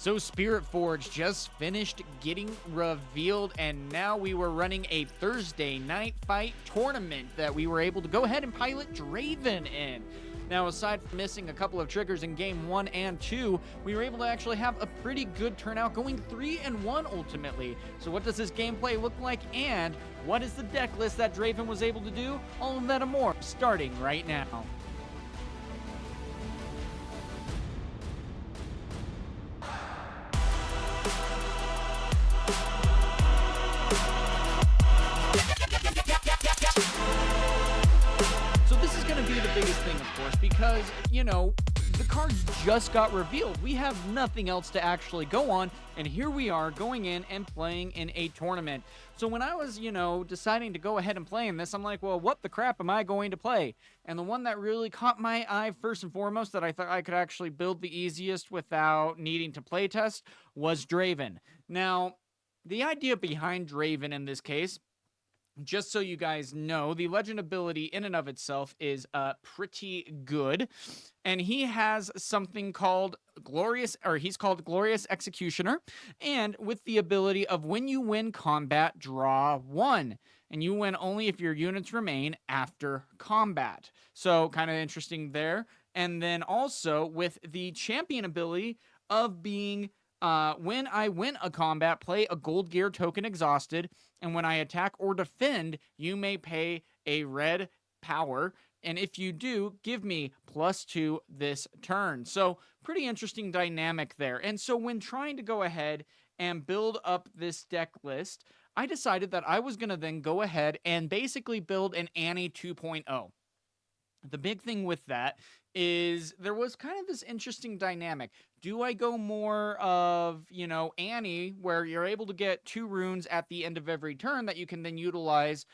So Spiritforged just finished getting revealed, and now we were running a Thursday night fight tournament that we were able to go ahead and pilot Draven in. Now, aside from missing a couple of triggers in game 1 and 2, we were able to actually have a pretty good turnout, going 3-1 ultimately. So what does this gameplay look like, and what is the deck list that Draven was able to do? All of that and more, starting right now. Biggest thing, of course, because, you know, the cards just got revealed. We have nothing else to actually go on, and here we are going in and playing in a tournament. So when I was, you know, deciding to go ahead and play in this, I'm like, well, what the crap am I going to play? And the one that really caught my eye first and foremost, that I thought I could actually build the easiest without needing to playtest, was Draven. Now, the idea behind Draven in this case, just so you guys know, the legend ability in and of itself is pretty good, and he has something called he's called Glorious Executioner, and with the ability of when you win combat, draw 1, and you win only if your units remain after combat. So kind of interesting there. And then also with the champion ability of being when I win a combat, play a gold gear token exhausted, and when I attack or defend, you may pay a red power, and if you do, give me +2 this turn. So pretty interesting dynamic there. And so when trying to go ahead and build up this deck list, I decided that I was going to then go ahead and basically build an Annie 2.0. The big thing with that is there was kind of this interesting dynamic. Do I go more of, you know, Annie, where you're able to get 2 runes at the end of every turn that you can then utilize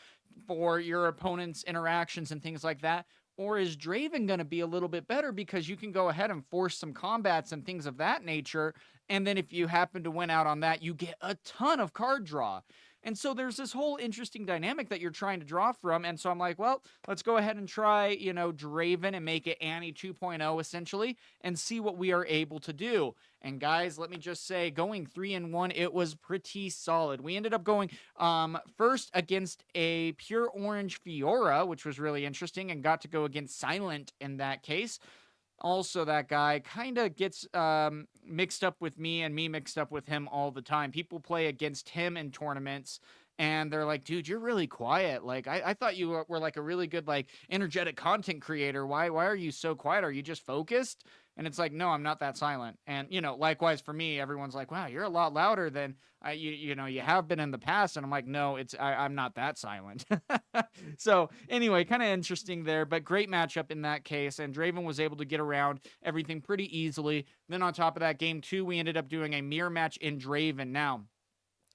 for your opponent's interactions and things like that? Or is Draven going to be a little bit better because you can go ahead and force some combats and things of that nature, and then if you happen to win out on that, you get a ton of card draw. And so there's this whole interesting dynamic that you're trying to draw from. And so I'm like, well, let's go ahead and try, you know, Draven and make it Annie 2.0 essentially, and see what we are able to do. And guys, let me just say, going 3-1, it was pretty solid. We ended up going first against a pure orange Fiora, which was really interesting, and got to go against Silent in that case. Also, that guy kind of gets mixed up with me and me mixed up with him all the time. People play against him in tournaments, and they're like, dude, you're really quiet. Like, I thought you were like a really good, like, energetic content creator. Why are you so quiet? Are you just focused? And it's like, no, I'm not that silent. And, you know, likewise for me, everyone's like, wow, you're a lot louder than you know, you have been in the past. And I'm like, no, I'm not that silent. So anyway, kind of interesting there, but great matchup in that case. And Draven was able to get around everything pretty easily. Then on top of that, game 2, we ended up doing a mirror match in Draven. Now,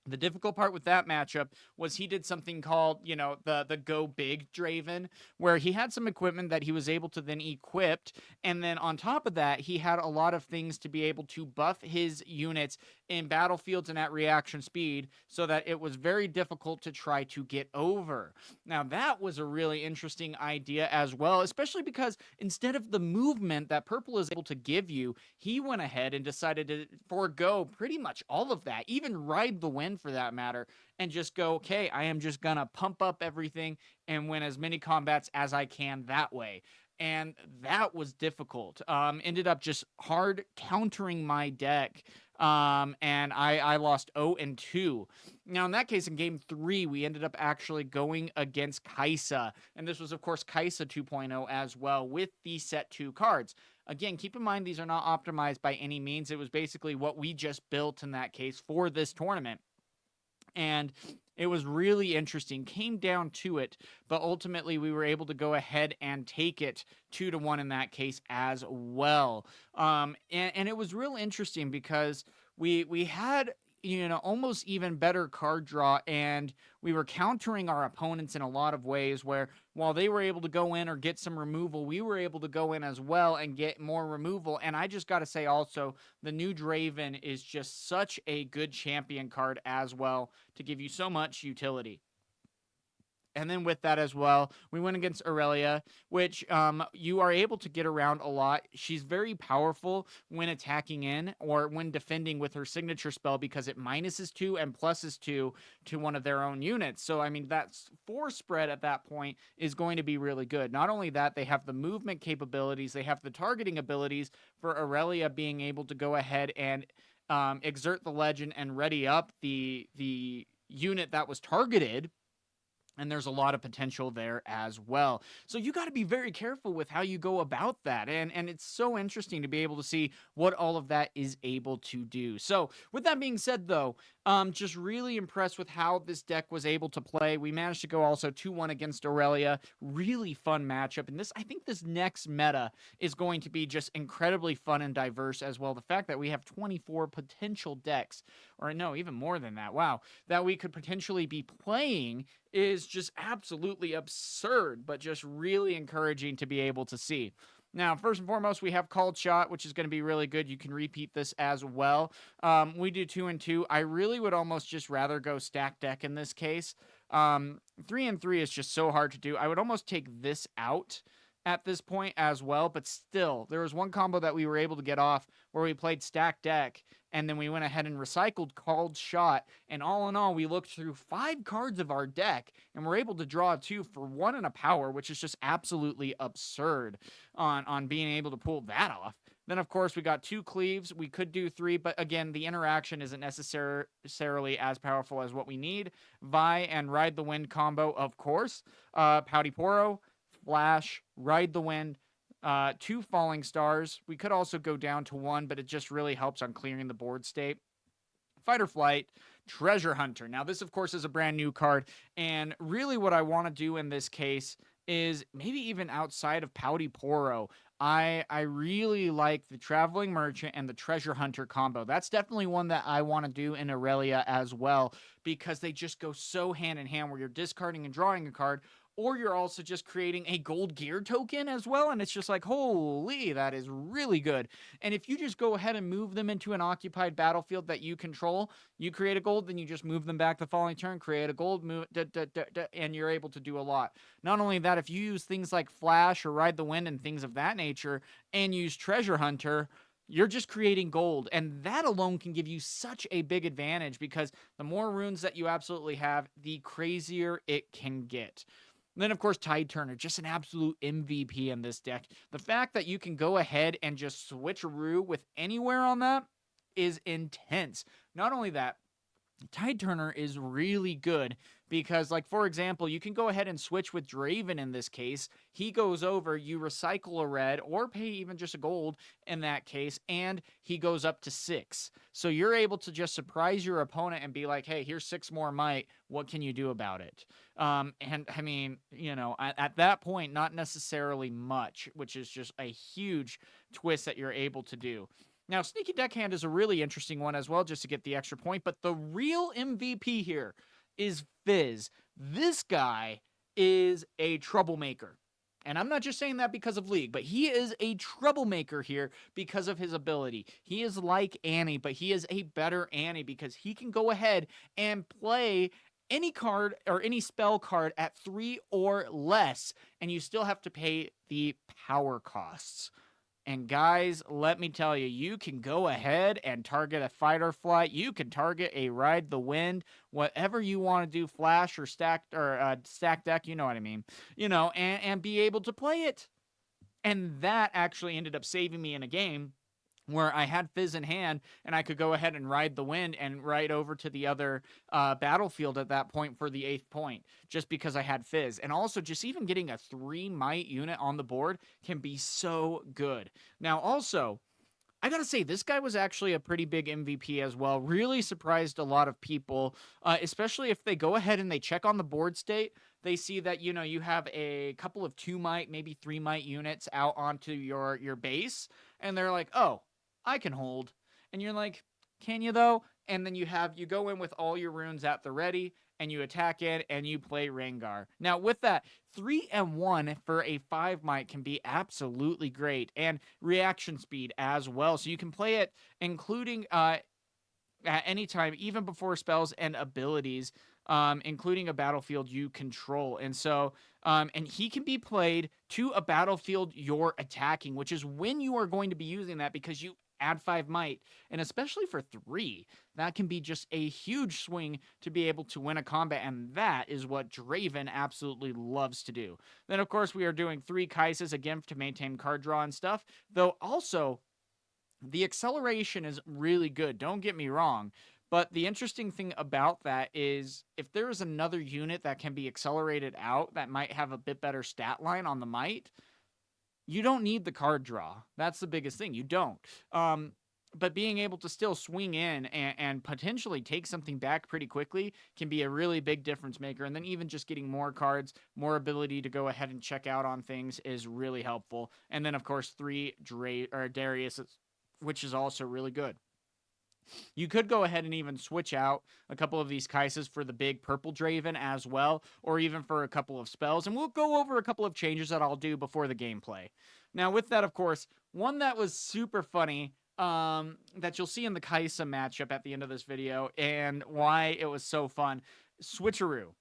the difficult part with that matchup was he did something called, you know, the go big Draven, where he had some equipment that he was able to then equip, and then on top of that, he had a lot of things to be able to buff his units in battlefields and at reaction speed, so that it was very difficult to try to get over. Now, that was a really interesting idea as well, especially because instead of the movement that purple is able to give you, he went ahead and decided to forego pretty much all of that, even ride the wind for that matter, and just go, okay, I am just gonna pump up everything and win as many combats as I can that way. And that was difficult. Ended up just hard countering my deck. And I lost 0-2. Now, in that case, in game 3, we ended up actually going against Kaisa. And this was, of course, Kaisa 2.0 as well, with the set 2 cards. Again, keep in mind, these are not optimized by any means. It was basically what we just built in that case for this tournament. And it was really interesting, came down to it, but ultimately we were able to go ahead and take it 2-1 in that case as well. And it was real interesting because we had, you know, almost even better card draw, and we were countering our opponents in a lot of ways, where while they were able to go in or get some removal, we were able to go in as well and get more removal. And I just got to say also, the new Draven is just such a good champion card as well, to give you so much utility. And then with that as well, we went against Aurelia, which you are able to get around a lot. She's very powerful when attacking in or when defending with her signature spell because it minuses 2 and pluses 2 to one of their own units. So, I mean, that's 4 spread at that point is going to be really good. Not only that, they have the movement capabilities, they have the targeting abilities for Aurelia being able to go ahead and exert the legend and ready up the unit that was targeted, and there's a lot of potential there as well. So you got to be very careful with how you go about that. And it's so interesting to be able to see what all of that is able to do. So with that being said, though, just really impressed with how this deck was able to play. We managed to go also 2-1 against Aurelia. Really fun matchup. And I think this next meta is going to be just incredibly fun and diverse as well. The fact that we have 24 potential decks, or no, even more than that, wow, that we could potentially be playing is just absolutely absurd, but just really encouraging to be able to see. Now, first and foremost, we have Called Shot, which is going to be really good. You can repeat this as well. We do 2 and 2. I really would almost just rather go stack deck in this case. 3 and 3 is just so hard to do. I would almost take this out at this point as well, but still, there was one combo that we were able to get off where we played stack deck, and then we went ahead and recycled Called Shot, and all in all, we looked through 5 cards of our deck, and we're able to draw 2 for 1 and a power, which is just absolutely absurd on being able to pull that off. Then, of course, we got 2 Cleaves. We could do 3, but again, the interaction isn't necessarily as powerful as what we need. Vi and Ride the Wind combo, of course. Pouty Poro, Flash, Ride the Wind, 2 Falling Stars. We could also go down to 1, but it just really helps on clearing the board state. Fight or Flight, Treasure Hunter. Now, this, of course, is a brand new card, and really what I want to do in this case is maybe even outside of Pouty Poro, I really like the Traveling Merchant and the Treasure Hunter combo. That's definitely one that I want to do in Aurelia as well, because they just go so hand in hand where you're discarding and drawing a card, or you're also just creating a gold gear token as well, and it's just like, holy, that is really good. And if you just go ahead and move them into an occupied battlefield that you control, you create a gold, then you just move them back the following turn, create a gold, move, and you're able to do a lot. Not only that, if you use things like Flash or Ride the Wind and things of that nature, and use Treasure Hunter, you're just creating gold, and that alone can give you such a big advantage, because the more runes that you absolutely have, the crazier it can get. And then, of course, Tide Turner, just an absolute MVP in this deck. The fact that you can go ahead and just switcheroo with anywhere on that is intense. Not only that, Tide Turner is really good because, like, for example, you can go ahead and switch with Draven in this case. He goes over, you recycle a red or pay even just a gold in that case, and he goes up to 6. So you're able to just surprise your opponent and be like, hey, here's 6 more might. What can you do about it? And I mean, you know, at that point, not necessarily much, which is just a huge twist that you're able to do. Now, Sneaky Deckhand is a really interesting one as well, just to get the extra point, but the real MVP here is Fizz. This guy is a troublemaker. And I'm not just saying that because of League, but he is a troublemaker here because of his ability. He is like Annie, but he is a better Annie because he can go ahead and play any card or any spell card at 3 or less, and you still have to pay the power costs. And guys, let me tell you, you can go ahead and target a Fight or Flight. You can target a Ride the Wind, whatever you want to do, Flash or stack deck, you know what I mean, you know, and be able to play it. And that actually ended up saving me in a game where I had Fizz in hand, and I could go ahead and Ride the Wind and ride over to the other battlefield at that point for the 8th point, just because I had Fizz. And also, just even getting a 3 might unit on the board can be so good. Now, also, I gotta say, this guy was actually a pretty big MVP as well. Really surprised a lot of people, especially if they go ahead and they check on the board state. They see that, you know, you have a couple of 2 might, maybe 3 might units out onto your base, and they're like, oh, I can hold. And you're like, can you though? And then you go in with all your runes at the ready, and you attack it, and you play Rengar. Now, with that, 3 and 1 for a 5 might can be absolutely great, and reaction speed as well. So you can play it, including at any time, even before spells and abilities including a battlefield you control. And so, and he can be played to a battlefield you're attacking, which is when you are going to be using that because you add 5 might, and especially for 3, that can be just a huge swing to be able to win a combat, and that is what Draven absolutely loves to do. Then, of course, we are doing 3 Kaisas, again, to maintain card draw and stuff, though also the acceleration is really good, don't get me wrong, but the interesting thing about that is if there is another unit that can be accelerated out that might have a bit better stat line on the might, you don't need the card draw. That's the biggest thing. You don't. But being able to still swing in and potentially take something back pretty quickly can be a really big difference maker. And then even just getting more cards, more ability to go ahead and check out on things is really helpful. And then, of course, 3 Darius, which is also really good. You could go ahead and even switch out a couple of these Kaisas for the big purple Draven as well, or even for a couple of spells. And we'll go over a couple of changes that I'll do before the gameplay. Now, with that, of course, one that was super funny that you'll see in the Kaisa matchup at the end of this video and why it was so fun. Switcheroo.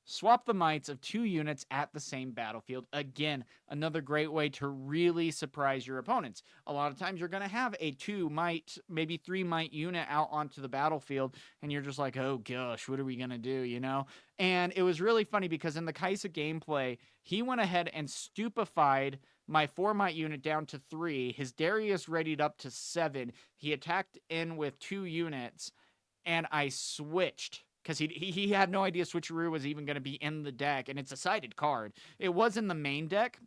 Swap the mites of 2 units at the same battlefield. Again, another great way to really surprise your opponents. A lot of times you're going to have a 2 might, maybe 3 might unit out onto the battlefield, and you're just like, oh gosh, what are we going to do, you know? And it was really funny because in the Kaisa gameplay, he went ahead and stupefied my 4 might unit down to 3. His Darius readied up to 7. He attacked in with 2 units, and I switched. Because he had no idea Switcheroo was even going to be in the deck, and it's a sided card. It was in the main deck,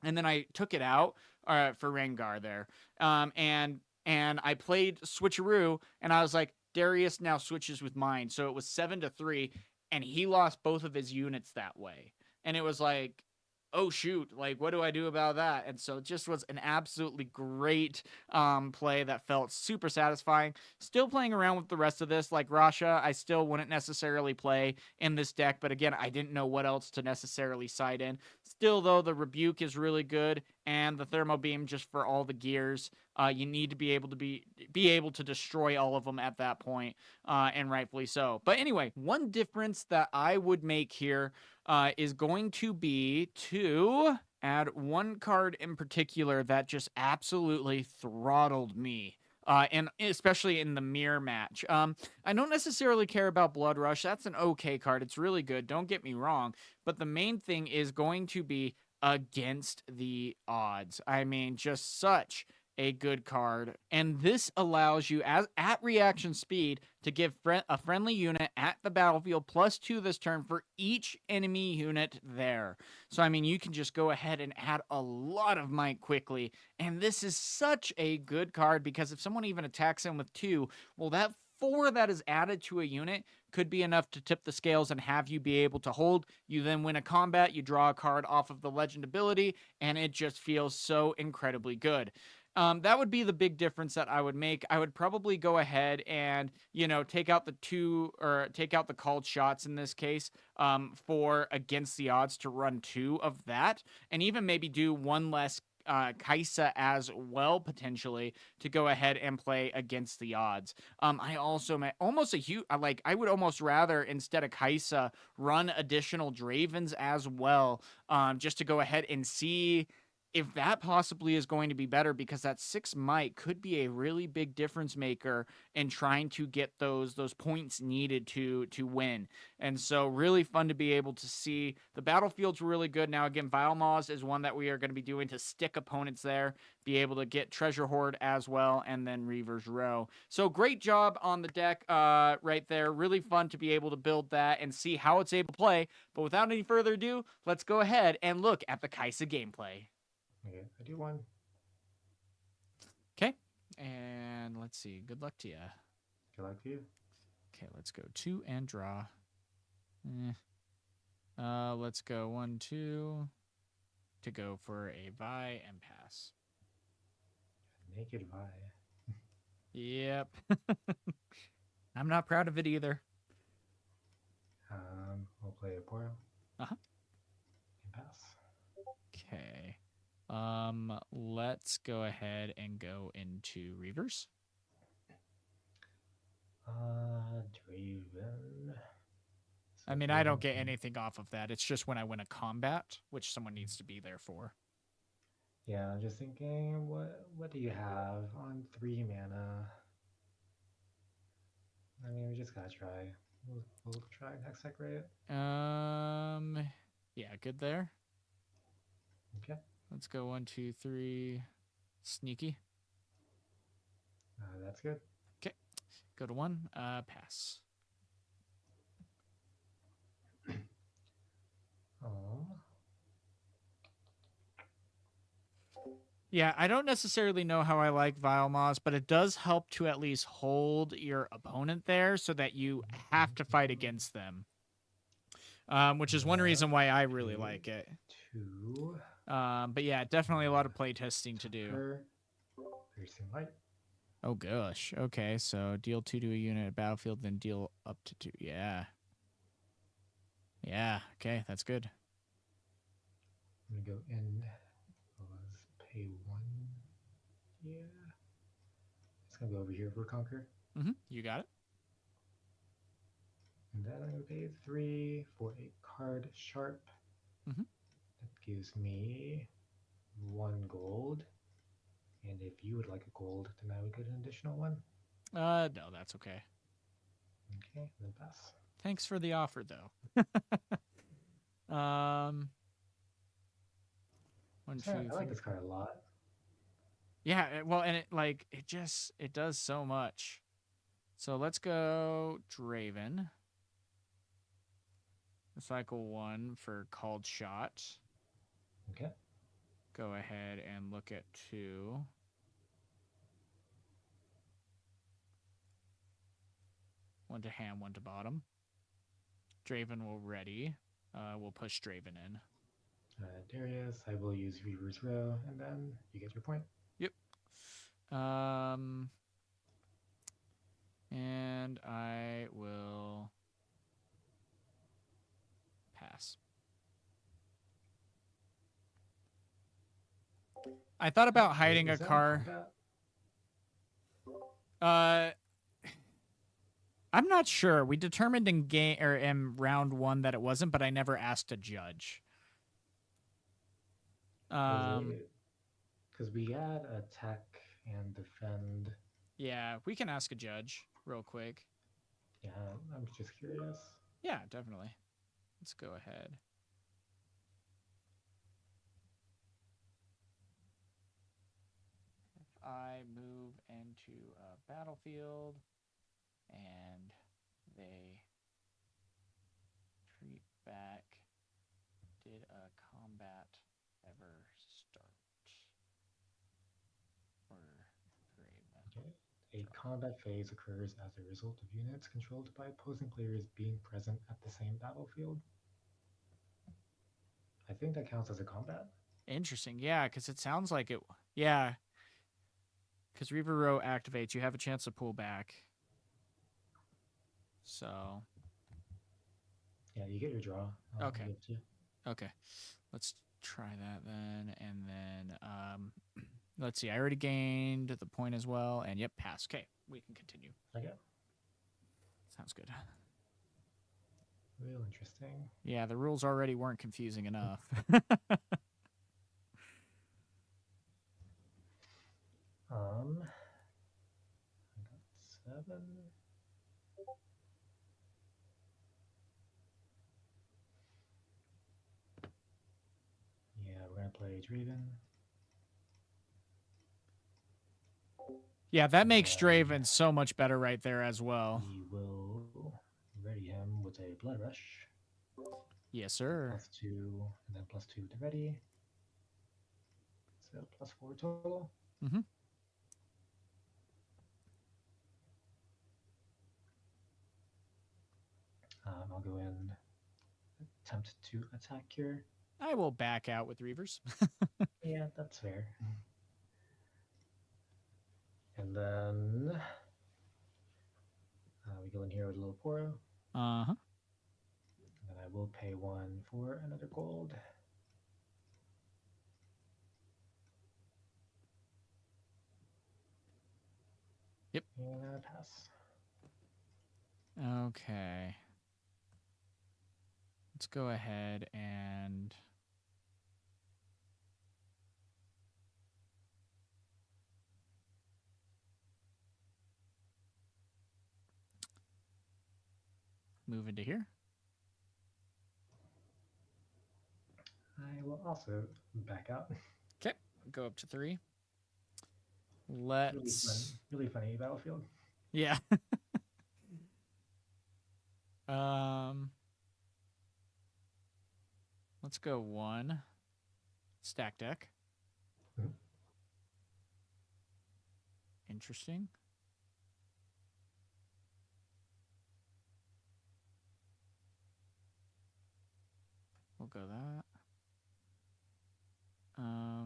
and then I took it out for Rengar there. And I played Switcheroo, and I was like, Darius now switches with mine. So it was 7-3, and he lost both of his units that way. And it was like, oh shoot, like what do I do about that? And so it just was an absolutely great play that felt super satisfying. Still playing around with the rest of this, like Rasha, I still wouldn't necessarily play in this deck, but again, I didn't know what else to necessarily side in. Still though, the Rebuke is really good, and the Thermo Beam just for all the gears. You need to be able to destroy all of them at that point, and rightfully so. But anyway, one difference that I would make here is going to be to add 1 card in particular that just absolutely throttled me. And especially in the mirror match. I don't necessarily care about Blood Rush. That's an okay card. It's really good. Don't get me wrong. But the main thing is going to be against the odds. I mean, just such a good card, and this allows you at reaction speed to give a friendly unit at the battlefield +2 this turn for each enemy unit there. So I mean, you can just go ahead and add a lot of might quickly, and this is such a good card because if someone even attacks him with 2, well, that 4 that is added to a unit could be enough to tip the scales and have you be able to hold. You then win a combat, you draw a card off of the legend ability, and it just feels so incredibly good. That would be the big difference that I would make. I would probably go ahead and, take out the called shots in this case, for against the odds to run 2 of that, and even maybe do 1 less Kaisa as well, potentially, to go ahead and play against the odds. I also I would almost rather, instead of Kaisa, run additional Dravens as well, just to go ahead and see if that possibly is going to be better, because that 6 might could be a really big difference maker in trying to get those points needed to win. And so really fun to be able to see. The battlefield's really good. Now again, Vile Maws is one that we are going to be doing to stick opponents there, be able to get Treasure Hoard as well, and then Reaver's Row. So great job on the deck right there. Really fun to be able to build that and see how it's able to play. But without any further ado, let's go ahead and look at the Kaisa gameplay. Okay, I do 1. Okay, and let's see. Good luck to you. Good luck to you. Okay, let's go 2 and draw. Let's go 1, 2 to go for a Vi and pass. Naked Vi. Yep. I'm not proud of it either. We'll play a Poro. Uh-huh. And pass. Okay. Let's go ahead and go into Reavers. Draven. I mean, I don't get anything off of that. It's just when I win a combat, which someone needs to be there for. Yeah, I'm just thinking, what do you have on 3 mana? I mean, we just gotta try. We'll try Hextech, right? Yeah, good there. Okay. Let's go 1, 2, 3. Sneaky. That's good. Okay. Go to 1. Pass. Yeah, I don't necessarily know how I like Vile Moss, but it does help to at least hold your opponent there so that you have to fight against them. Which is one reason why I really like it. 2. But yeah, definitely a lot of play testing to do. Piercing light. Oh gosh. Okay, so deal 2 to a unit at battlefield, then deal up to 2. Yeah. Yeah. Okay, that's good. I'm gonna go in. Let's pay 1. Yeah. It's gonna go over here for Conquer. You got it. And then I'm gonna pay 3 for a card sharp. That gives me 1 gold. And if you would like a gold, then I would get an additional 1. No, that's okay. Okay, then pass. Thanks for the offer, though. One, two, I like this card a lot. Yeah, well, and it does so much. So let's go Draven. Cycle 1 for called shot. Okay. Go ahead and look at 2. One to hand, one to bottom. Draven will ready. We'll push Draven in. Darius, I will use Reaver's Row, and then you get your point. Yep. And I will pass. I thought about hiding a car. I'm not sure. We determined in round 1 that it wasn't, but I never asked a judge. Because we add attack and defend. Yeah, we can ask a judge real quick. Yeah, I'm just curious. Yeah, definitely. Let's go ahead. If I move into a battlefield and they retreat back, did a combat ever start? Or Draven? Okay. A combat phase occurs as a result of units controlled by opposing players being present at the same battlefield. I think that counts as a combat. Interesting. Yeah, because it sounds like it. Yeah. Because Reaver Row activates, you have a chance to pull back. So. Yeah, you get your draw. Okay. Okay. Let's try that then. And then, let's see. I already gained the point as well. And yep, pass. Okay. We can continue. Okay. Sounds good. Real interesting. Yeah, the rules already weren't confusing enough. I got 7. Yeah, we're gonna play Draven. Yeah, that makes Draven so much better right there as well. We will ready him with a Blood Rush. Yes, sir. +2, and then +2 to ready. So +4 total. I'll go in, attempt to attack here. I will back out with Reavers. Yeah, that's fair. And then we go in here with a little Poro. Uh-huh. And then I will pay 1 for another gold. Yep. And pass. Okay. Let's go ahead and move into here. I will also back out. Okay, go up to 3. Let's Really funny battlefield. Yeah. Let's go 1 stack deck. Mhm. Interesting. We'll go that.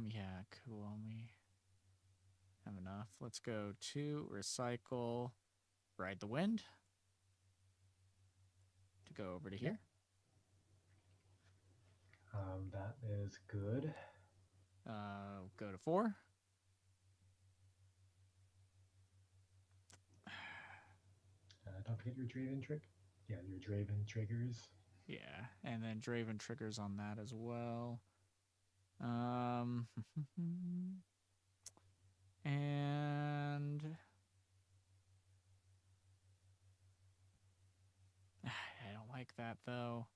Yeah, cool. We have enough. Let's go 2 recycle, ride the wind to go over to here. That is good. Go to 4. Don't forget your Draven trick. Yeah, your Draven triggers. Yeah, and then Draven triggers on that as well. And I don't like that though.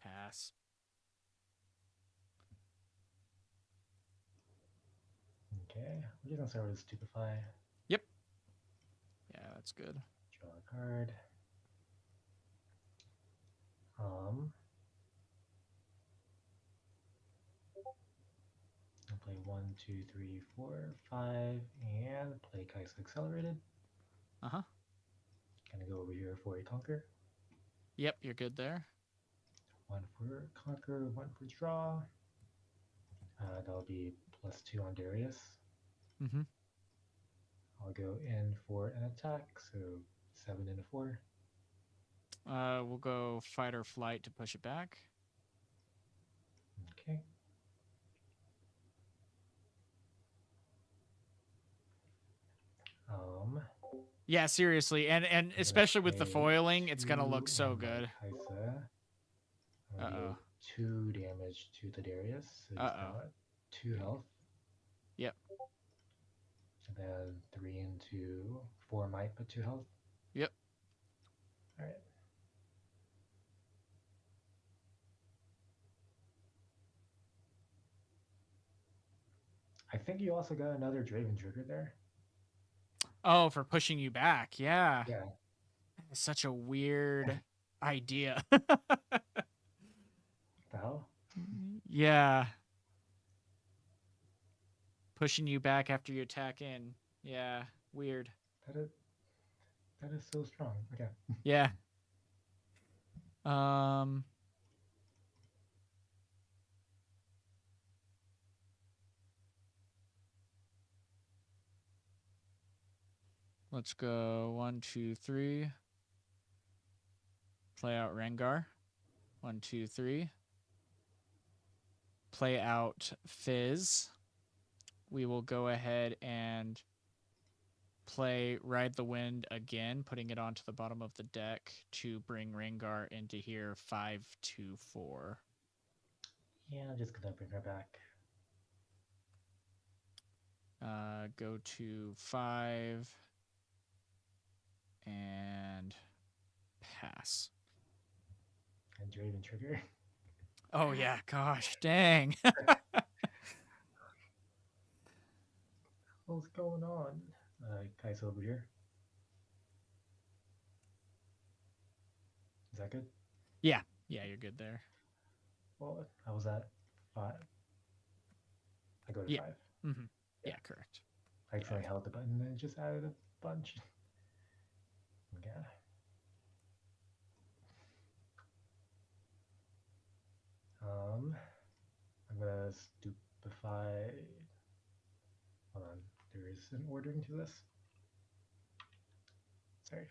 Pass. Okay, we're just gonna start with Stupefy. Yep. Yeah, that's good. Draw a card. I'll play 1, 2, 3, 4, 5, and play Kai'Sa Accelerated. Uh-huh. Gonna go over here for a Conquer. Yep, you're good there. 1 for Conquer, 1 for Draw. That'll be +2 on Darius. Mm-hmm. I'll go in for an attack, so 7 and a 4. We'll go fight or flight to push it back. Okay. Yeah, seriously, and especially with the foiling, it's gonna look so good. Kai'Sa. I'm gonna Uh-oh. deal 2 damage to the Darius. So he's now at 2 health. Yep. And then 3 into 4 might, but 2 health. Yep. All right. I think you also got another Draven trigger there. Oh, for pushing you back. Yeah. Yeah. It's such a weird idea. The hell? Yeah. Pushing you back after you attack in. Yeah. Weird. That is so strong. Okay. Yeah. Let's go 1, 2, 3. Play out Rengar. 1, 2, 3. Play out Fizz. We will go ahead and play Ride the Wind again, putting it onto the bottom of the deck to bring Rengar into here 5, 2, 4. Yeah, I'm just gonna bring her back. Go to 5 and pass. And Draven trigger. Oh yeah, gosh, dang. What's going on? Kai'Sa over here. Is that good? Yeah, you're good there. Well, I was at 5. I go to 5. Mm-hmm. Yeah, correct. I accidentally held the button and it just added a bunch. Okay. I'm gonna Stupefy. Hold on, there is an ordering to this. Sorry.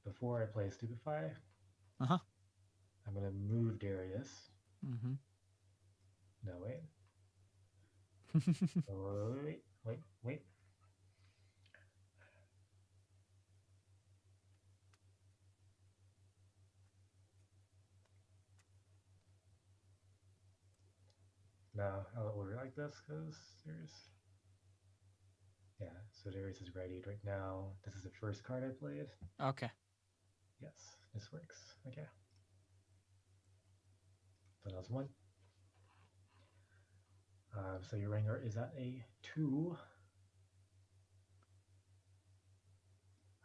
Before I play Stupefy, Uh-huh. I'm gonna move Darius. Mm-hmm. No, wait. Oh, wait. now I'll order like this because there's... Yeah, so Darius is ready right now. This is the first card I played. Okay. Yes, this works. Okay. So that was 1. So your Rengar is at a 2.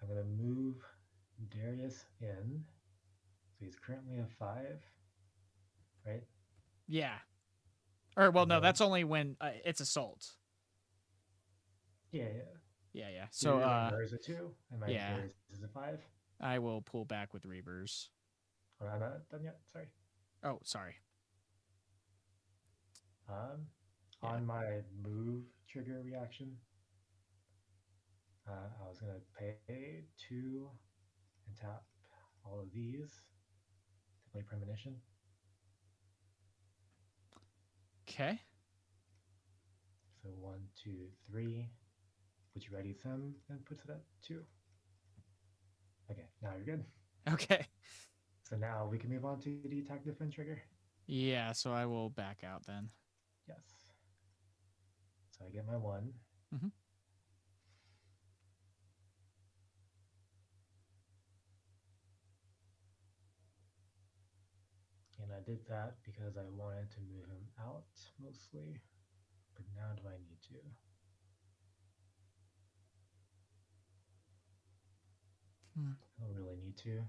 I'm going to move Darius in. So he's currently a 5, right? Yeah. Or, well, And no, then- that's only when it's assault. Yeah. Yeah. So So, your Rengar is a 2, and my yeah. Darius is a 5. I will pull back with Reavers. Oh, I'm not done yet. Sorry. Oh, sorry. Yeah. On my move trigger reaction, I was gonna pay 2 and tap all of these to play Premonition. Okay. So 1, 2, 3. Which readies him and puts it at 2. Okay, now you're good. Okay. So now we can move on to the attack defense trigger. Yeah, so I will back out then. Yes. So I get my 1. Mm-hmm. And I did that because I wanted to move him out mostly. But now do I need to? I don't really need to.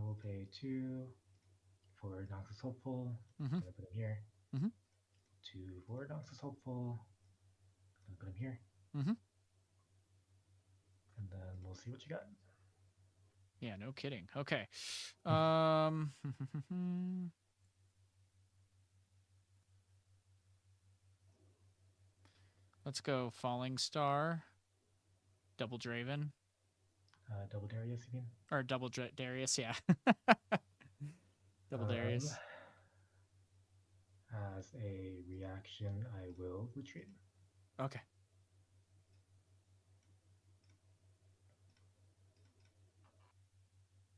We'll pay 2 for Noxus Hopeful. Mm-hmm. I'm going to put him here. Mm-hmm. 2 for Noxus Hopeful. I'm going to put him here. Mm-hmm. And then we'll see what you got. Yeah, no kidding. Okay. Let's go Falling Star. Double Draven. Double Darius, you mean? Or double Darius, yeah. Double Darius. As a reaction, I will retreat. Okay.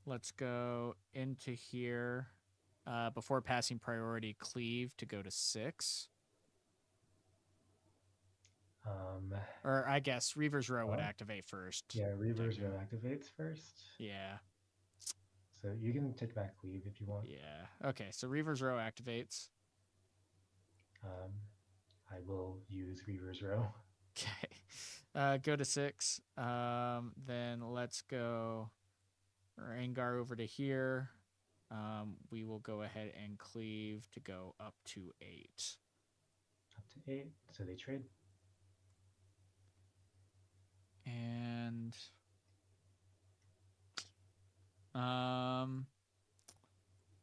Let's go into here. Before passing priority, cleave to go to 6. Or I guess Reaver's Row would activate first. Yeah, Reaver's Row activates first. Yeah. So you can take back cleave if you want. Yeah. Okay, so Reaver's Row activates. I will use Reaver's Row. Okay. Go to 6. Then let's go Rengar over to here. We will go ahead and cleave to go up to 8. Up to 8. So they trade. And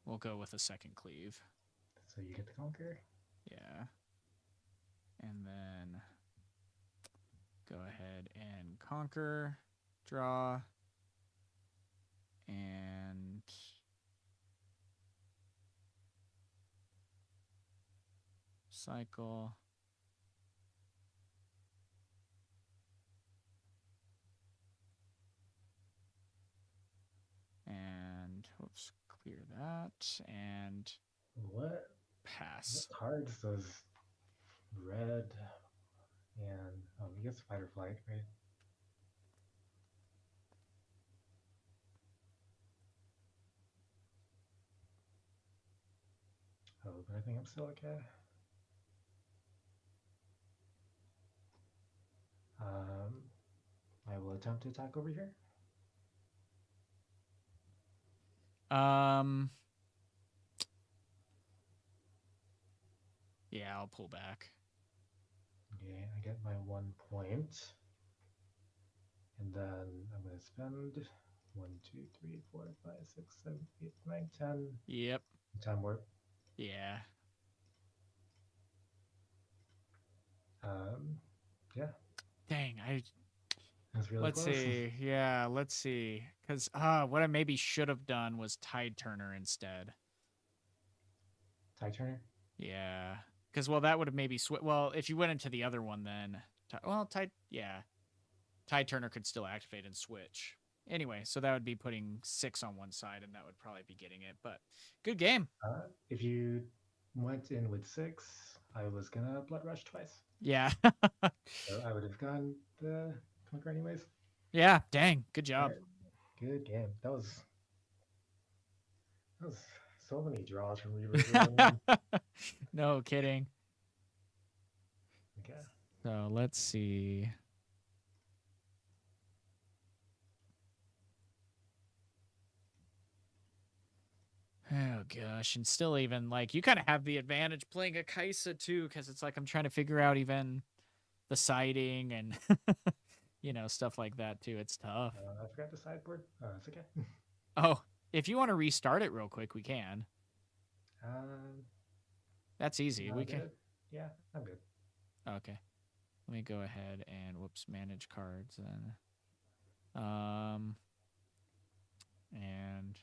we'll go with a second cleave. So you get to conquer. Yeah. And then go ahead and conquer, draw, and cycle. And whoops, clear that and What? pass. What cards does red and I guess fight or flight, right? Oh, but I think I'm still okay. I will attempt to attack over here. Yeah, I'll pull back. Okay, I get my 1 point. And then I'm going to spend 1, 2, 3, 4, 5, 6, 7, 8, 9, 10. Yep. Time warp. Yeah. Yeah. Dang, That's really let's close. see. Yeah, let's see. Because what I maybe should have done was Tide Turner instead. Tide Turner? Yeah. Because, well, that would have maybe... well, if you went into the other one, then... Tide Turner could still activate and switch. Anyway, so that would be putting 6 on one side, and that would probably be getting it. But good game. If you went in with 6, I was gonna Blood Rush twice. Yeah. So I would have gone the Conquer anyways. Yeah, dang, good All job. right. Good game. That was so many draws from Reavers early on. No kidding. Okay. So let's see. Oh gosh, and still even like you kind of have the advantage playing a Kaisa too, because it's like I'm trying to figure out even the siding and stuff like that too. It's tough. I forgot the sideboard. It's okay. Oh, if you want to restart it real quick, we can. Um, That's easy. We can. good. Yeah, I'm good. Okay. Let me go ahead and manage cards then. And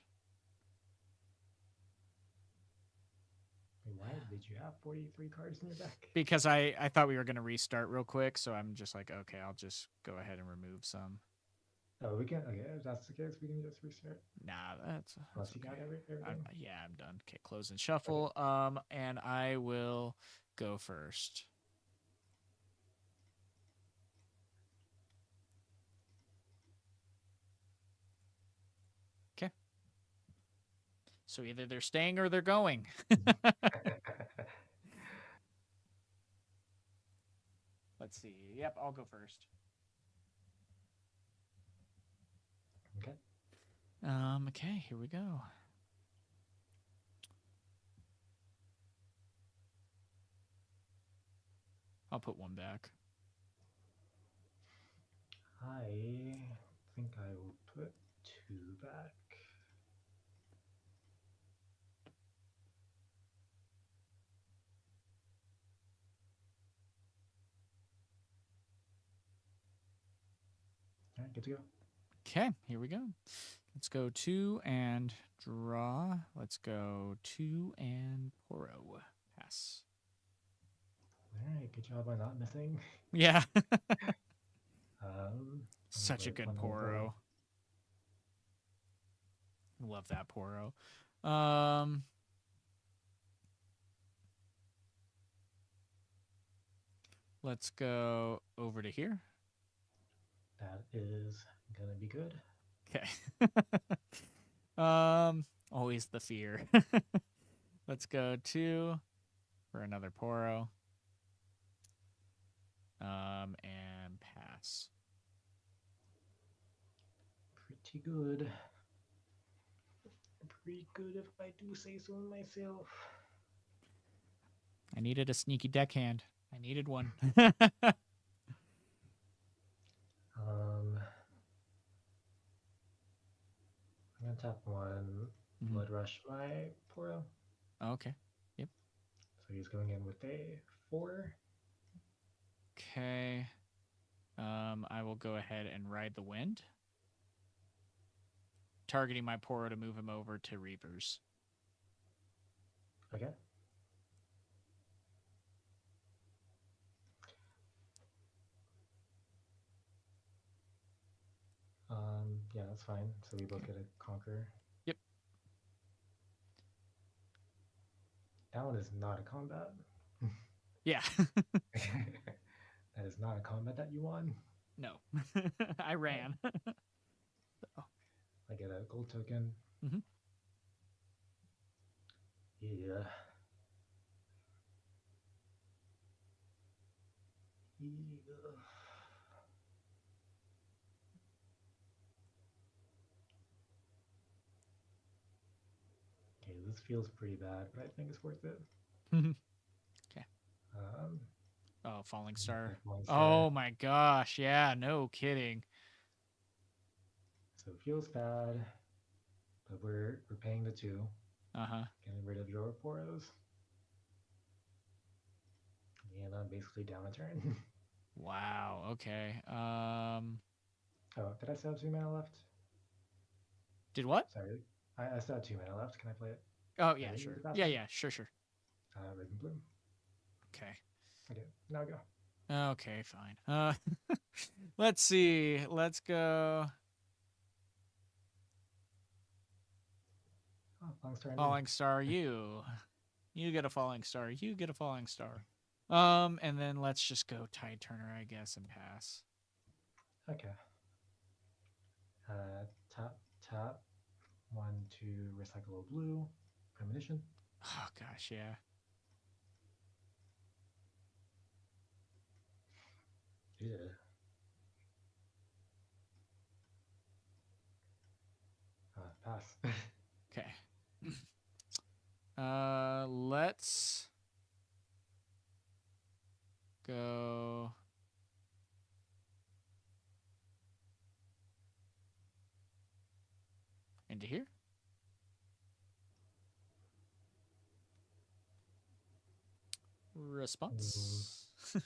Why did you have 43 cards in your deck? because I thought we were gonna restart real quick, so I'm just like, okay, I'll just go ahead and remove some. Oh, we can. Okay, if that's the case, we can just restart. Nah, that's Unless you got okay. everything. Yeah, I'm done. Okay, close and shuffle. Okay. And I will go first. Okay. So either they're staying or they're going. Let's see. Yep, I'll go first. Okay. Okay, here we go. I'll put one back. I think I will put 2 back. All right, good to go. Okay, here we go. Let's go 2 and draw. Let's go 2 and Poro. Pass. All right, good job on not missing. Yeah. um, Such a good Poro. Love that Poro. Let's go over to here. That is gonna be good. Okay. Always the fear. Let's go 2 for another Poro. And pass. Pretty good. Pretty good if I do say so myself. I needed a sneaky deckhand. I needed one. I'm gonna tap 1, Blood Rush my Poro. Okay. Yep. So he's going in with a 4. Okay. I will go ahead and ride the wind, targeting my Poro to move him over to Reavers. Okay. Yeah, that's fine. So we both get a Conquer. Yep. That one is not a combat. Yeah. That is not a combat that you won. No. I ran. I get a gold token. Mm-hmm. Yeah. Okay, this feels pretty bad, but I think it's worth it. Okay. Oh, Falling Star. Oh my gosh. Yeah, no kidding. So it feels bad, but we're paying the 2. Getting rid of your Poros. And I'm basically down a turn. Wow. Okay. Oh, did I still have 2 mana left? Did what? Sorry, I still have 2 mana left. Can I play it? Oh yeah, sure. Yeah, sure. Red and blue. Okay. Okay, now go. Okay, fine. Let's see. Let's go. Oh, Falling Star. Falling Star, you You get a falling star. You get a falling star. And then let's just go Tide Turner, I guess, and pass. Okay. Tap, tap. 1, 2, recycle a blue. Premonition. Oh, gosh, yeah. Yeah. Pass. Okay. Let's go. Into here. Response. Do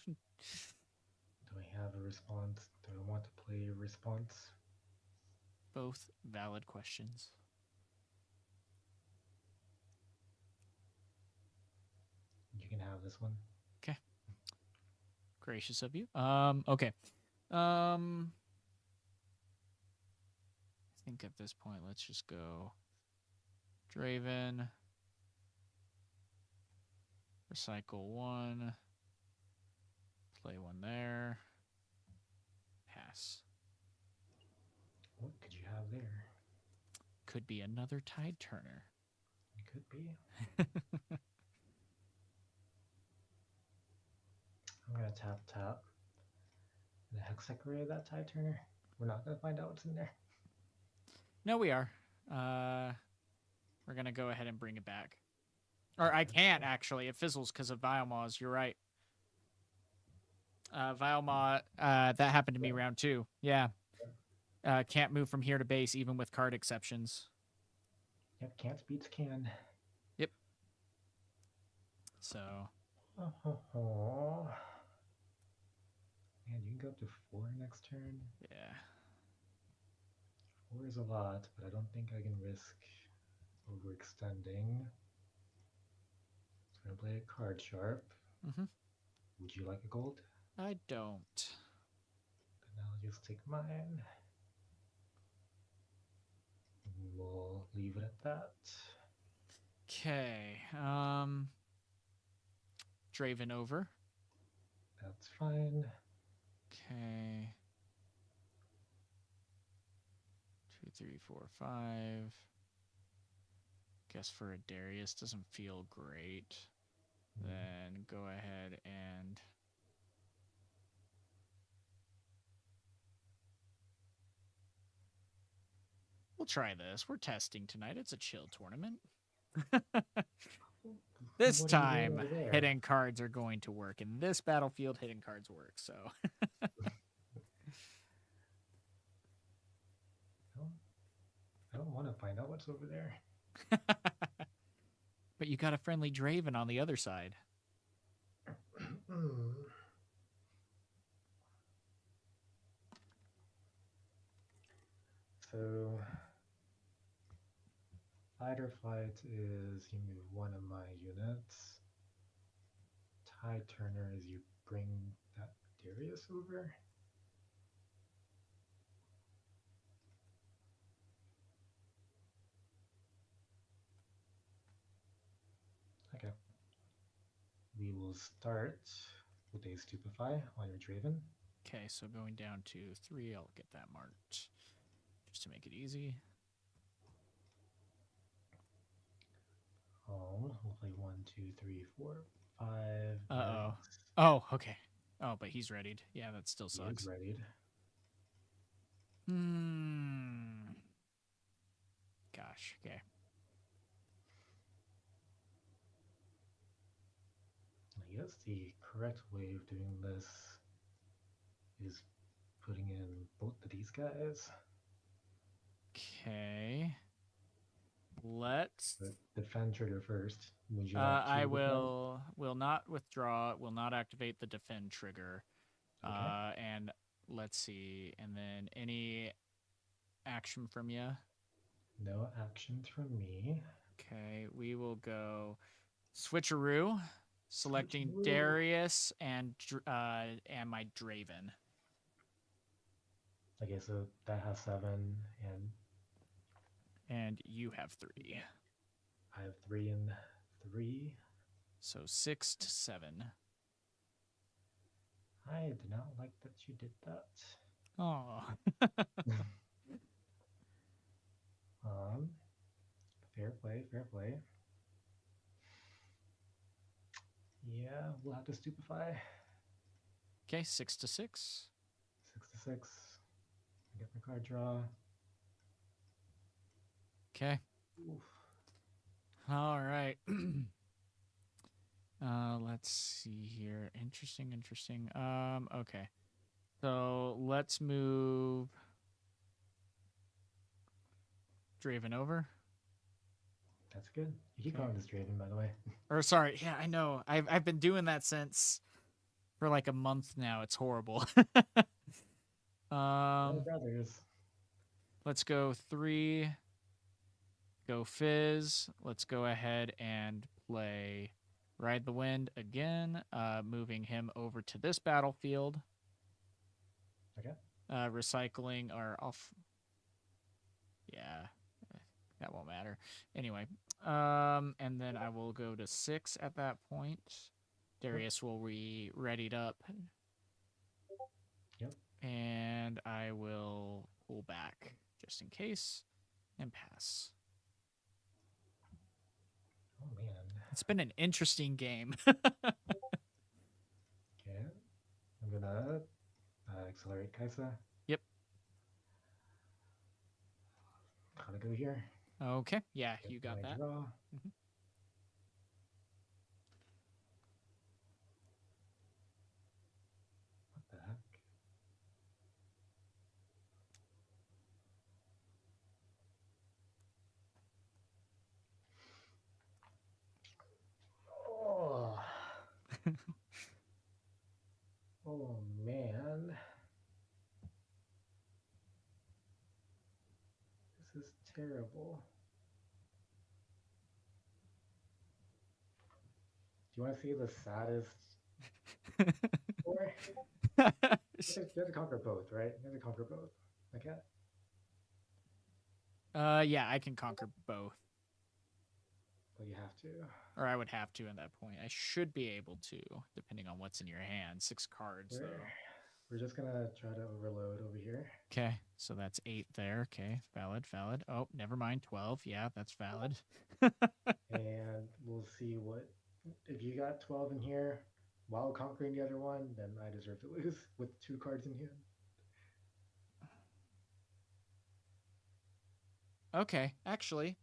I have a response? Do I want to play a response? Both valid questions. You can have this one. Okay. Gracious of you. Okay. I think at this point, let's just go Draven. Recycle 1. Play 1 there. Pass. What could you have there? Could be another Tide Turner. It could be. I'm going to tap. The hexacorate of that Tide Turner. We're not going to find out what's in there. No, we are. We're going to go ahead and bring it back. Or I can't, actually. It fizzles because of Vialmaws. You're right. Vialmaw, that happened to me round 2. Yeah. Can't move from here to base, even with card exceptions. Yep, can't beats can. Yep. So. Oh. Man, you can go up to 4 next turn. Yeah. 4 is a lot, but I don't think I can risk overextending. So I'm going to play a card sharp. Mm-hmm. Would you like a gold? I don't. Then I'll just take mine. And we'll leave it at that. Okay. Draven over. That's fine. Okay. 2, 3, 4, 5. Guess for a Darius doesn't feel great. Then go ahead and we'll try this. We're testing tonight. It's a chill tournament. This time, hidden cards are going to work. In this battlefield, hidden cards work. So. I don't want to find out what's over there. But you got a friendly Draven on the other side. So, fight or flight is you move one of my units. Tide Turner is you bring that Darius over. Okay. We will start with a Stupefy on your Draven. Okay, so going down to 3, I'll get that marked just to make it easy. We'll play 1, 2, 3, 4, 5. Uh-oh. Oh, okay. Oh, but he's readied. Yeah, that still sucks. He's readied. Gosh, okay. I guess the correct way of doing this is putting in both of these guys. Okay. Let's defend trigger first. Would you I will not withdraw, will not activate the defend trigger. Okay. And let's see. And then any action from you? No actions from me. Okay, we will go switcheroo, selecting Darius and my Draven. Okay, so that has 7 and you have 3. I have 3 and 3. So 6 to 7. I do not like that you did that. Oh. Fair play, fair play. Yeah, we'll have to stupefy. Okay, 6 to 6. 6 to 6. I get my card draw. Okay. Oof. All right. Let's see here. Interesting. Okay. So let's move Draven over. That's good. You keep calling this Draven, by the way. Or sorry, yeah, I know. I've been doing that since for like a month now. It's horrible. Brothers. Let's go 3. Go Fizz. Let's go ahead and play Ride the Wind again, moving him over to this battlefield. Okay. Recycling our off. Yeah, that won't matter. Anyway, and then I will go to 6 at that point. Darius will be readied up. Yep. And I will pull back just in case and pass. Oh, man. It's been an interesting game. Okay. I'm going to accelerate Kaisa. Yep. Gotta go here. Okay. Yeah, Get you got that. Draw. Mm-hmm. What the heck? Oh. Oh, man. This is terrible. Do you want to see the saddest story? You have to conquer both, right? You have to conquer both. Okay. Yeah, I can conquer both. But you have to. Or I would have to at that point. I should be able to, depending on what's in your hand. 6 cards, though. We're just going to try to overload over here. Okay, so that's 8 there. Okay, valid. Oh, never mind. 12. Yeah, that's valid. And we'll see what... If you got 12 in here while conquering the other one, then I deserve to lose with 2 cards in hand. Okay, actually...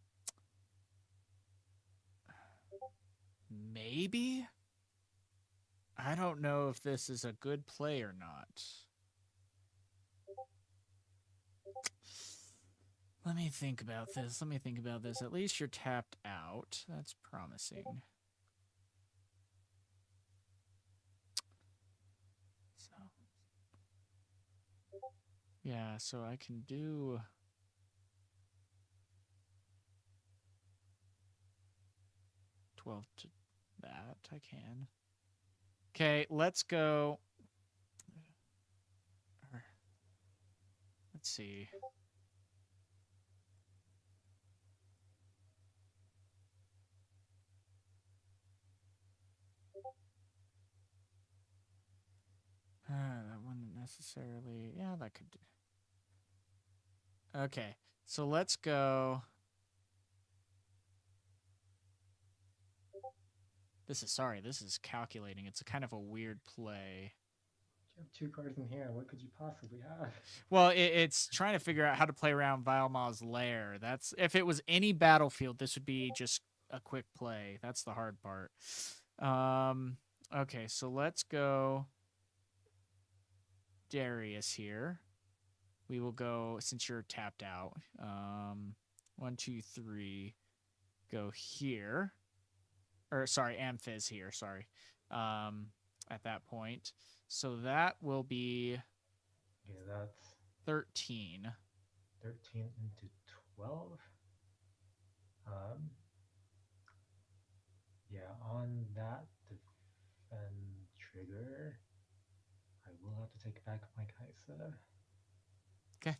Maybe? I don't know if this is a good play or not. Let me think about this. At least you're tapped out. That's promising. So, yeah, so I can do... to that. I can. Okay, let's go. Let's see. That wouldn't necessarily... Yeah, that could... Okay, so let's go... This is calculating. It's a kind of a weird play. You have 2 cards in hand. What could you possibly have? Well, it's trying to figure out how to play around Vilema's lair. That's... If it was any battlefield, this would be just a quick play. That's the hard part. Okay, so let's go Darius here. We will go, since you're tapped out, 1, 2, 3, go here. Or, sorry, Amphiz here, sorry. At that point. So that will be... Okay, that's... 13. 13 into 12. Yeah, on that defend trigger, I will have to take back my Kaisa. Okay.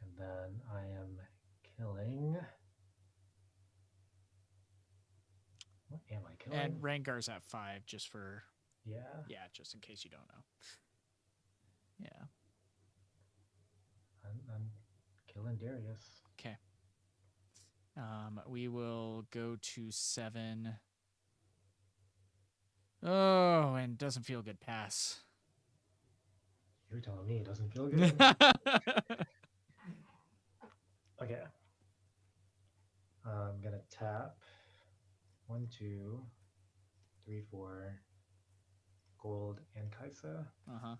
And then I am killing killing. And Rengar's at 5, just for Yeah. just in case you don't know. Yeah. I'm killing Darius. Okay. We will go to 7. Oh, and doesn't feel good. Pass. You're telling me it doesn't feel good. Okay. I'm gonna tap 1, 2, 3, 4, gold and Kaisa. Uh-huh.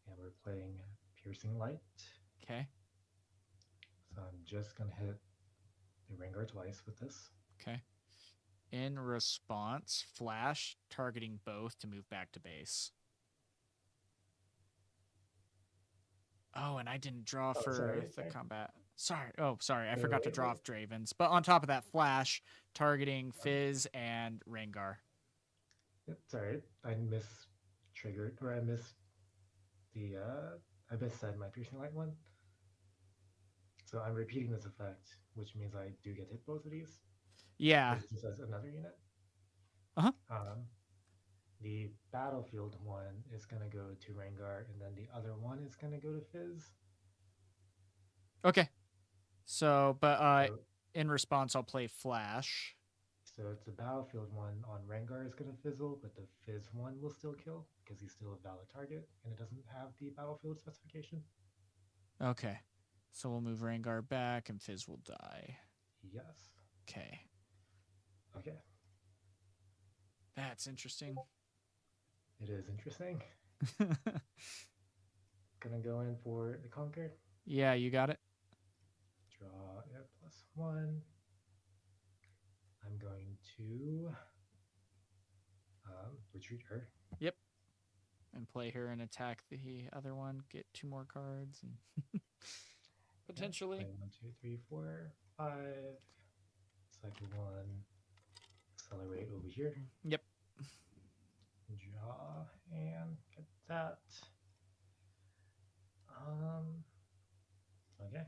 And we're playing Piercing Light. Okay. So I'm just gonna hit the Rengar twice with this. Okay. In response, flash, targeting both to move back to base. Oh, and I didn't draw for the combat. Sorry. I forgot to draw off Dravens. But on top of that, flash, targeting Fizz and Rengar. It's alright. I mistriggered, or I missed the, I missaid my Piercing Light one. So I'm repeating this effect, which means I do get hit both of these. Yeah. This just as another unit. Uh-huh. The battlefield one is going to go to Rengar, and then the other one is going to go to Fizz. Okay. So, but in response, I'll play Flash. So it's the battlefield one on Rengar is going to fizzle, but the Fizz one will still kill because he's still a valid target, and it doesn't have the battlefield specification. Okay. So we'll move Rengar back, and Fizz will die. Yes. Okay. Okay. That's interesting. It is interesting. Gonna go in for the Conquer. Yeah, you got it. Draw a +1. I'm going to retreat her. Yep. And play her and attack the other one. Get 2 more cards. And potentially. Yeah, 1, 2, 3, 4, 5. Cycle 1. Accelerate over here. Yep. Draw and get that. Okay.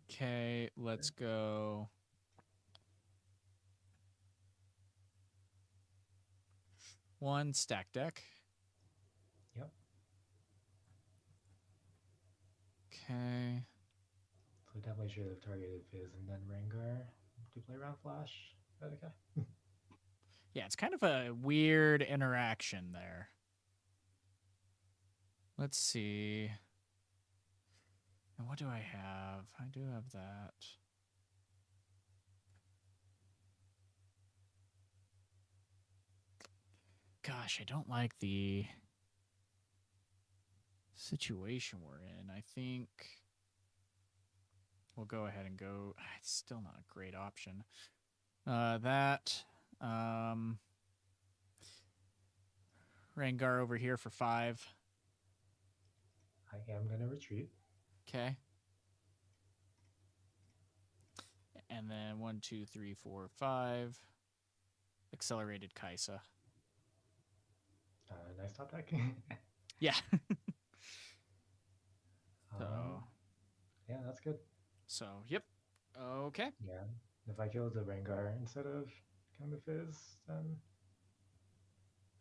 Okay, let's go. One stack deck. Yep. Okay. So definitely should have targeted Fizz and then Rengar to play around Flash. But okay. Yeah, it's kind of a weird interaction there. Let's see. And what do I have? I do have that. Gosh, I don't like the situation we're in. I think we'll go ahead and go. It's still not a great option. Rengar over here for 5. I am going to retreat. Okay. And then 1, 2, 3, 4, 5. Accelerated Kaisa. Nice top deck. Yeah. Yeah, that's good. So, yep. Okay. Yeah. If I killed the Rengar instead of kind of Fizz, then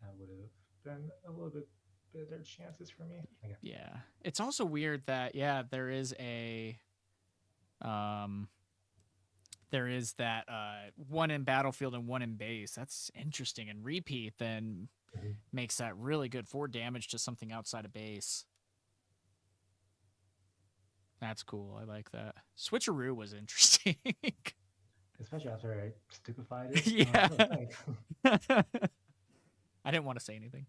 that would have been a little bit better chances for me. Okay. Yeah. It's also weird that, yeah, there is that one in battlefield and one in base. That's interesting. And repeat then makes that really good 4 damage to something outside of base. That's cool. I like that. Switcheroo was interesting. Especially after I stupefied it. Yeah. Oh, I didn't want to say anything.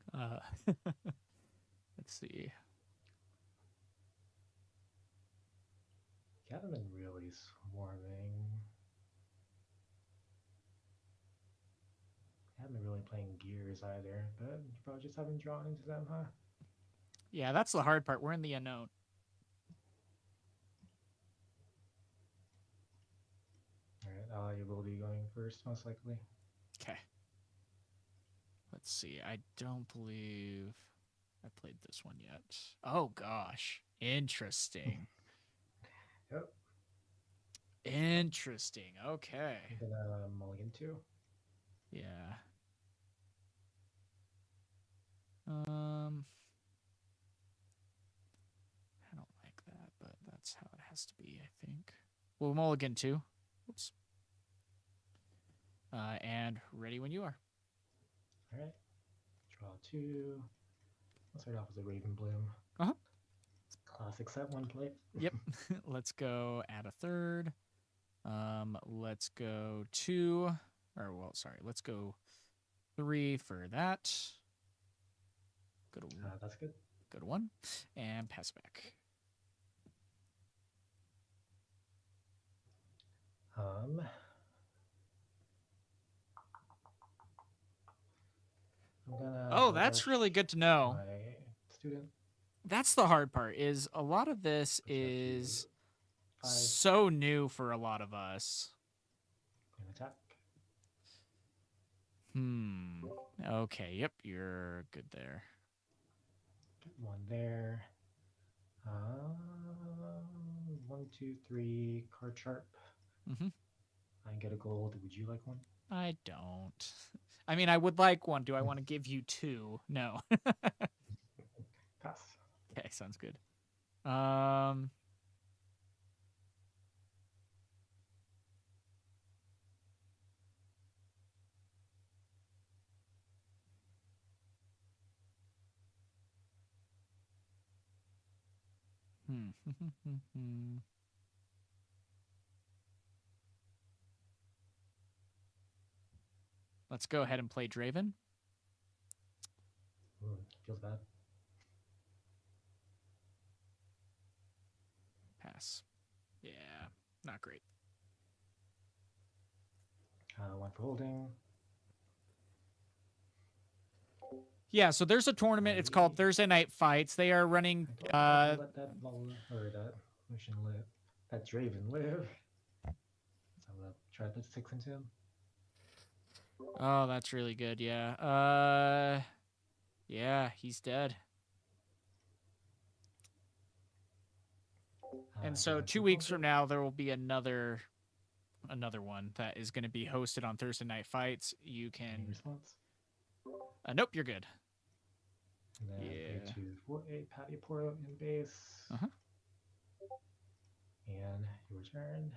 Let's see. You haven't been really swarming. I haven't been really playing gears either, but you probably just haven't drawn into them, huh? Yeah, that's the hard part. We're in the unknown. Alright, you will be going first, most likely. Okay. Let's see. I don't believe I played this one yet. Oh, gosh. Interesting. Yep. Interesting. Okay. I'm gonna mulligan 2. Yeah. I don't like that, but that's how it has to be, I think. Well, mulligan 2. Oops. And ready when you are. All right. Draw 2. Let's start off with a Raven Bloom. Uh-huh. Classic set, one play. Yep. Let's go add a third. Let's go 2. Or, well, sorry. Let's go 3 for that. Go to That's good. Go to 1. And pass back. I'm gonna. Oh, that's really good to know. My student. That's the hard part. Is a lot of this is so new for a lot of us. And attack. Okay. Yep. You're good there. Get 1 there. 1, 2, 3. Card sharp. I get a gold. Would you like one? I don't. I mean, I would like one. Do I want to give you 2? No. Pass. Okay, sounds good. Let's go ahead and play Draven. Feels bad. Pass. Yeah, not great. 1 for holding. Yeah, so there's a tournament. It's called Thursday Night Fights. They are running. Let that Lucian live. That Draven live. So I'm gonna try to put 6 into him. Oh, that's really good. Yeah. Yeah, he's dead. And so 2 weeks from now, there will be another one that is going to be hosted on Thursday Night Fights. You can. Any response? Nope, you're good. And then pay 2 for a Patty Poro in base. And your turn.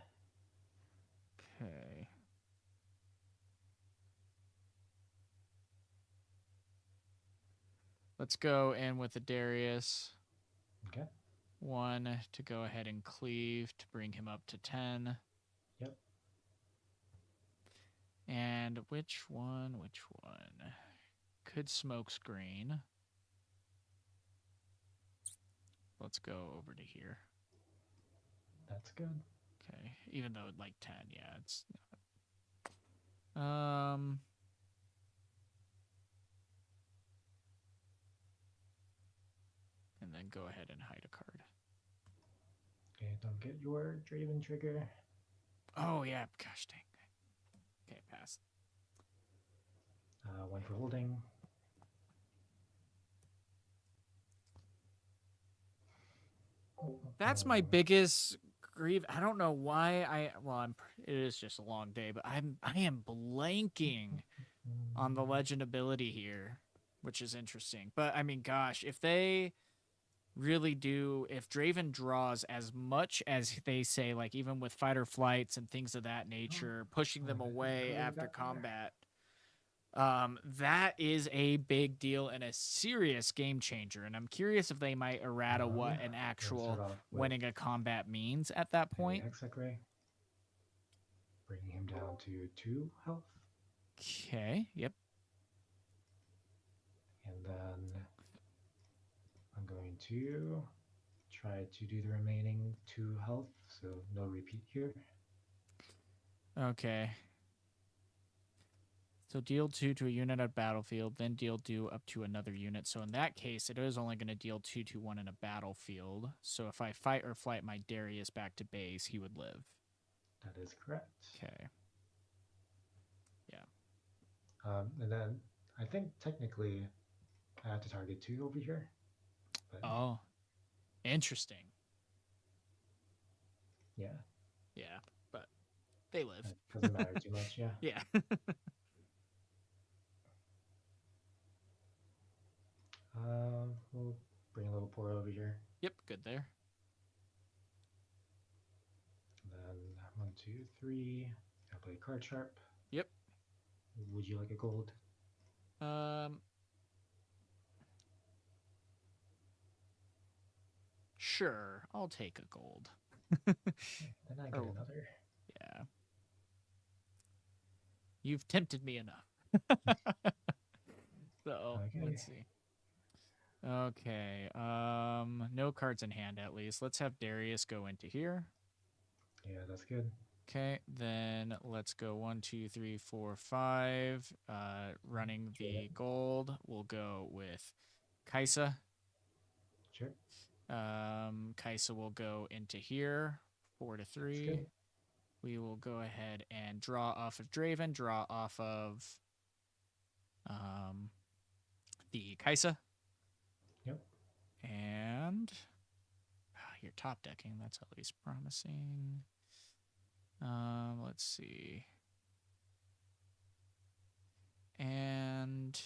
Okay. Let's go in with the Darius. Okay. 1 to go ahead and cleave to bring him up to 10. Yep. And which one? Could smoke screen. Let's go over to here. That's good. Okay. Even though like 10, yeah, it's not. And then go ahead and hide a card. Okay, don't get your Draven trigger. Oh yeah, gosh dang. Okay, pass. 1 for holding. That's my biggest grief. I don't know why it is just a long day, but I am blanking on the legend ability here, which is interesting. But I mean, gosh, if they really do, if Draven draws as much as they say, like even with fight or flights and things of that nature, pushing them away after combat, that is a big deal and a serious game changer. And I'm curious if they might errata what an actual winning a combat means at that point. Bringing him down to 2 health. Okay, yep. And then I'm going to try to do the remaining 2 health, so no repeat here. Okay. So deal 2 to a unit at battlefield, then deal 2 up to another unit. So in that case, it is only going to deal 2 to 1 in a battlefield. So if I fight or flight my Darius back to base, he would live. That is correct. Okay. Yeah. And then I think technically I have to target 2 over here. But oh, interesting. Yeah. Yeah, but They live. It doesn't matter too much, yeah. Yeah. We'll bring a little pour over here. Yep, good there. Then 1, 2, 3. I'll play card sharp. Yep. Would you like a gold? Sure. I'll take a gold. Okay, then I get another. Yeah. You've tempted me enough. So, Okay. let's see. Okay. No cards in hand at least. Let's have Darius go into here. Yeah, that's good. Okay, then let's go 1, 2, 3, 4, 5. Running the gold, we'll go with Kaisa. Sure. Kaisa will go into here, 4 to 3. We will go ahead and draw off of Draven, draw off of the Kaisa. Yep. And you're top decking. That's at least promising. Let's see. And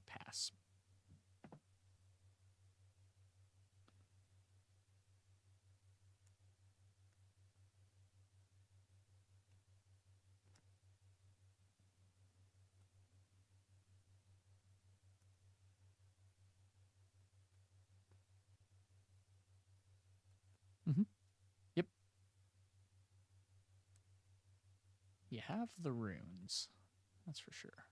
pass. Yep. You have the runes. That's for sure.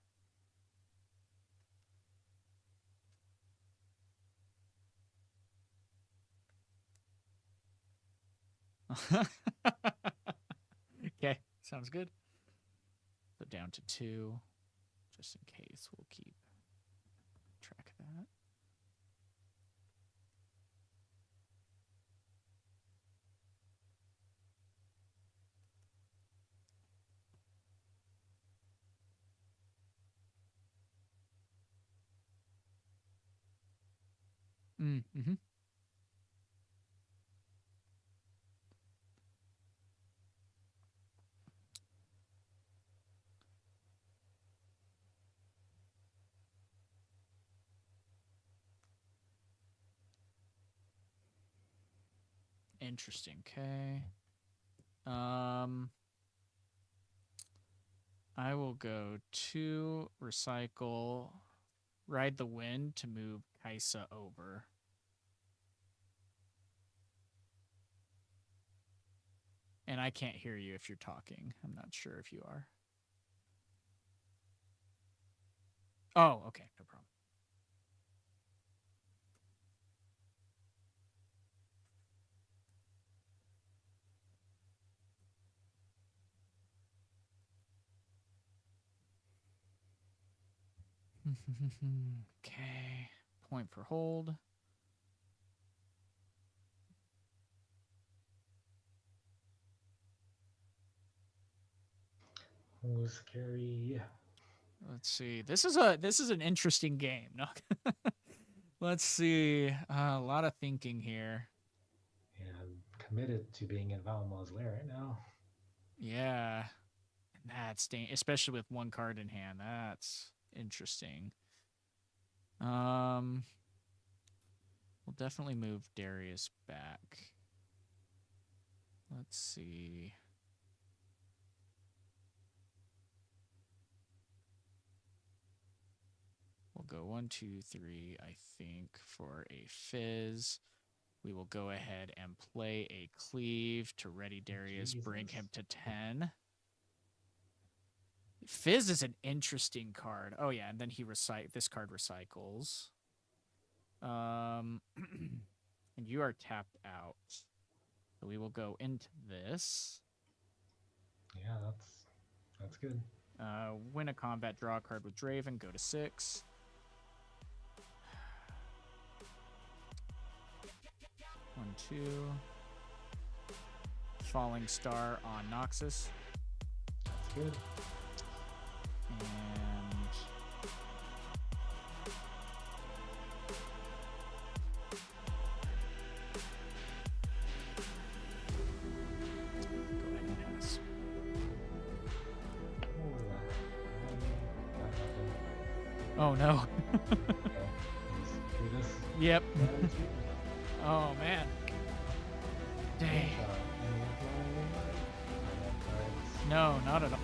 Okay, sounds good. So down to 2, just in case. We'll keep track of that. Mm-hmm. Interesting. Okay. I will go to recycle, ride the wind to move Kaisa over. And I can't hear you if you're talking. I'm not sure if you are. Oh, okay, no problem. Okay. Point for hold. Oh, scary. Let's see. This is an interesting game. No. Let's see. A lot of thinking here. Yeah, I'm committed to being in Valmal's lair right now. Yeah. That's especially with one card in hand. That's interesting. We'll definitely move Darius back. Let's see. We'll go 1, 2, 3, I think, for a fizz. We will go ahead and play a cleave to ready Darius, bring him to 10. Fizz is an interesting card. Oh yeah, and then this card recycles. And you are tapped out. So we will go into this. Yeah, that's good. Win a combat, draw a card with Draven, go to 6. One, 2. Falling Star on Noxus. That's good. And Oh no. Okay. Just do this. Yep. Damage you. Oh man. Dang. Any of my cards? No, not at all.